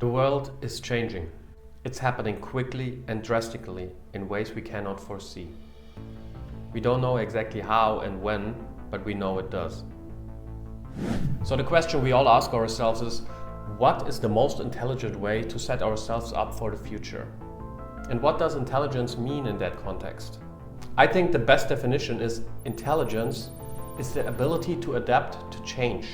The world is changing. It's happening quickly and drastically in ways we cannot foresee. We don't know exactly how and when, but we know it does. So the question we all ask ourselves is, what is the most intelligent way to set ourselves up for the future? And what does intelligence mean in that context? I think the best definition is intelligence is the ability to adapt to change.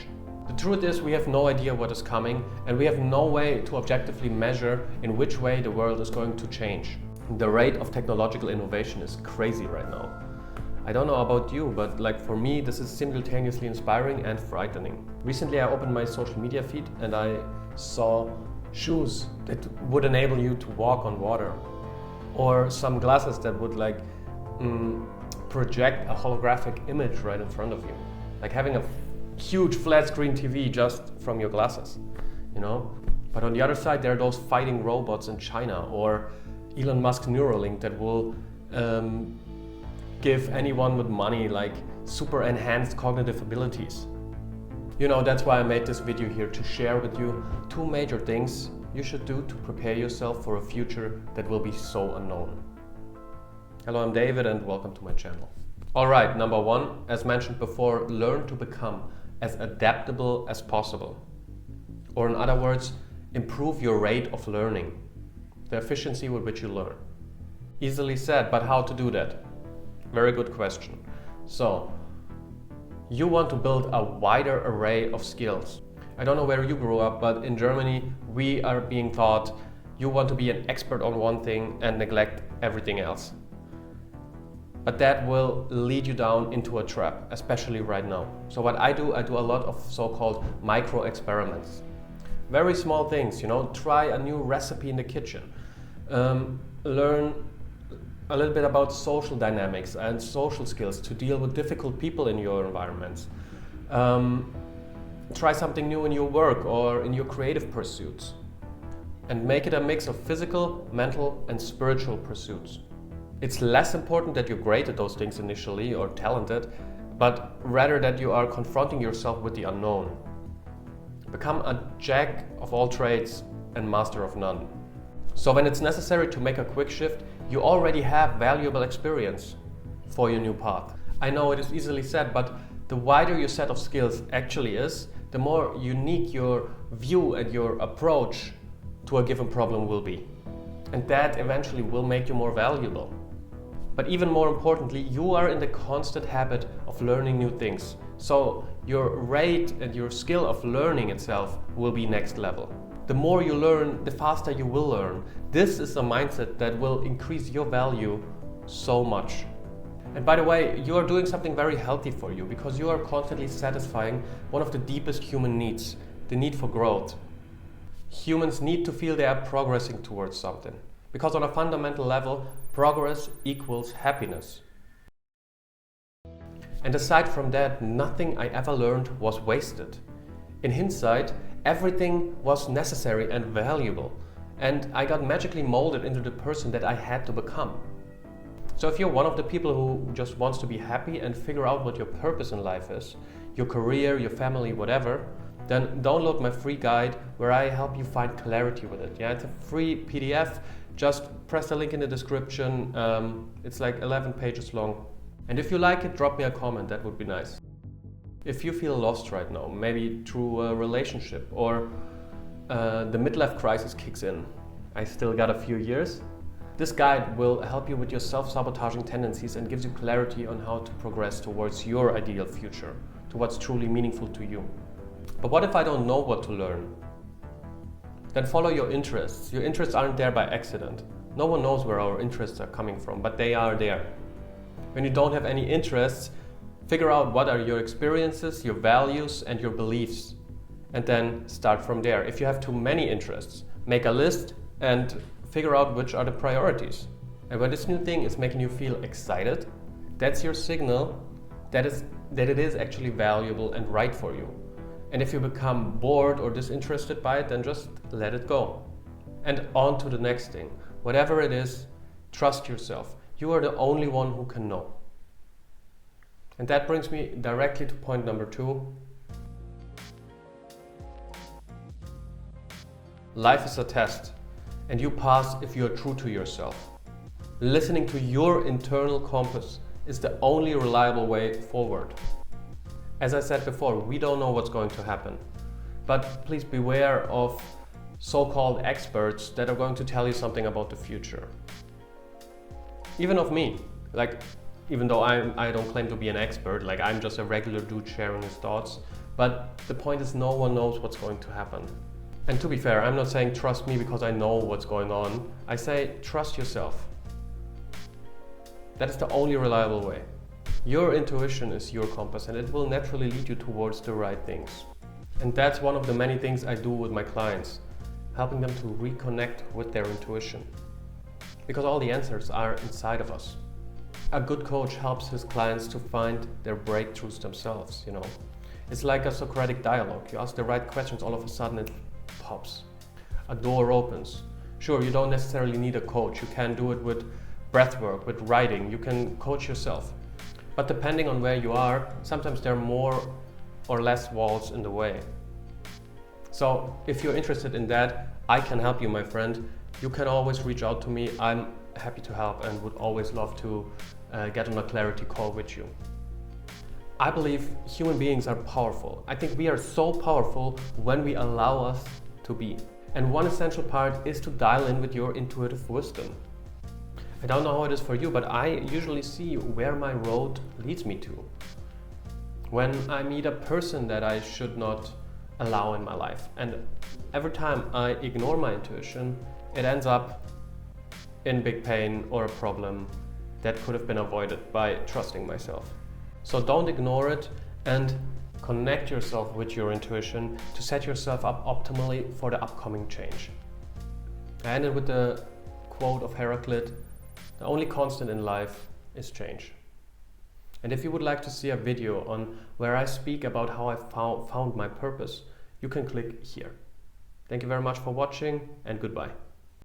The truth is we have no idea what is coming, and we have no way to objectively measure in which way the world is going to change. The rate of technological innovation is crazy right now. I don't know about you, but for me this is simultaneously inspiring and frightening. Recently I opened my social media feed and I saw shoes that would enable you to walk on water, or some glasses that would project a holographic image right in front of you, like having a huge flat screen TV just from your glasses, you know. But on the other side there are those fighting robots in China, or Elon Musk's Neuralink that will give anyone with money super enhanced cognitive abilities. You know, that's why I made this video here, to share with you two major things you should do to prepare yourself for a future that will be so unknown. Hello, I'm David and welcome to my channel. Alright, number one, as mentioned before, learn to become as adaptable as possible. Or in other words, improve your rate of learning, the efficiency with which you learn. Easily said, but how to do that? Very good question. So, you want to build a wider array of skills. I don't know where you grew up, but in Germany we are being taught you want to be an expert on one thing and neglect everything else. But that will lead you down into a trap, especially right now. So what I do a lot of so-called micro experiments. Very small things, you know, try a new recipe in the kitchen. Learn a little bit about social dynamics and social skills to deal with difficult people in your environments. Try something new in your work or in your creative pursuits. And make it a mix of physical, mental and spiritual pursuits. It's less important that you're great at those things initially or talented, but rather that you are confronting yourself with the unknown. Become a jack of all trades and master of none. So when it's necessary to make a quick shift, you already have valuable experience for your new path. I know it is easily said, but the wider your set of skills actually is, the more unique your view and your approach to a given problem will be. And that eventually will make you more valuable. But even more importantly, you are in the constant habit of learning new things. So your rate and your skill of learning itself will be next level. The more you learn, the faster you will learn. This is a mindset that will increase your value so much. And by the way, you are doing something very healthy for you, because you are constantly satisfying one of the deepest human needs, the need for growth. Humans need to feel they are progressing towards something, because on a fundamental level, progress equals happiness. And aside from that, nothing I ever learned was wasted. In hindsight, everything was necessary and valuable, and I got magically molded into the person that I had to become. So if you're one of the people who just wants to be happy and figure out what your purpose in life is, your career, your family, whatever, then download my free guide where I help you find clarity with it. Yeah, it's a free PDF. Just press the link in the description. It's like 11 pages long. And if you like it, drop me a comment, that would be nice. If you feel lost right now, maybe through a relationship, or the midlife crisis kicks in, I still got a few years, this guide will help you with your self-sabotaging tendencies and gives you clarity on how to progress towards your ideal future, to what's truly meaningful to you. But what if I don't know what to learn? Then follow your interests. Your interests aren't there by accident. No one knows where our interests are coming from, but they are there. When you don't have any interests, figure out what are your experiences, your values and your beliefs, and then start from there. If you have too many interests, make a list and figure out which are the priorities. And when this new thing is making you feel excited, that's your signal that it is actually valuable and right for you. And if you become bored or disinterested by it, then just let it go. And on to the next thing. Whatever it is, trust yourself. You are the only one who can know. And that brings me directly to point number 2. life is a test, and you pass if you're true to yourself. Listening to your internal compass is the only reliable way forward. As I said before, we don't know what's going to happen, but please beware of so-called experts that are going to tell you something about the future. Even of me, even though I don't claim to be an expert, I'm just a regular dude sharing his thoughts, but the point is no one knows what's going to happen. And to be fair, I'm not saying trust me because I know what's going on. I say trust yourself. That is the only reliable way. Your intuition is your compass and it will naturally lead you towards the right things. And that's one of the many things I do with my clients, helping them to reconnect with their intuition. Because all the answers are inside of us. A good coach helps his clients to find their breakthroughs themselves, It's like a Socratic dialogue. You ask the right questions, all of a sudden it pops. A door opens. Sure, you don't necessarily need a coach. You can do it with breath work, with writing. You can coach yourself. But depending on where you are, sometimes there are more or less walls in the way. So if you're interested in that, I can help you, my friend. You can always reach out to me. I'm happy to help and would always love to get on a clarity call with you. I believe human beings are powerful. I think we are so powerful when we allow us to be. And one essential part is to dial in with your intuitive wisdom. I don't know how it is for you, but I usually see where my road leads me to. When I meet a person that I should not allow in my life. And every time I ignore my intuition, it ends up in big pain or a problem that could have been avoided by trusting myself. So don't ignore it and connect yourself with your intuition to set yourself up optimally for the upcoming change. I ended with the quote of Heraclit, "The only constant in life is change." And if you would like to see a video on where I speak about how I found my purpose, you can click here. Thank you very much for watching and goodbye.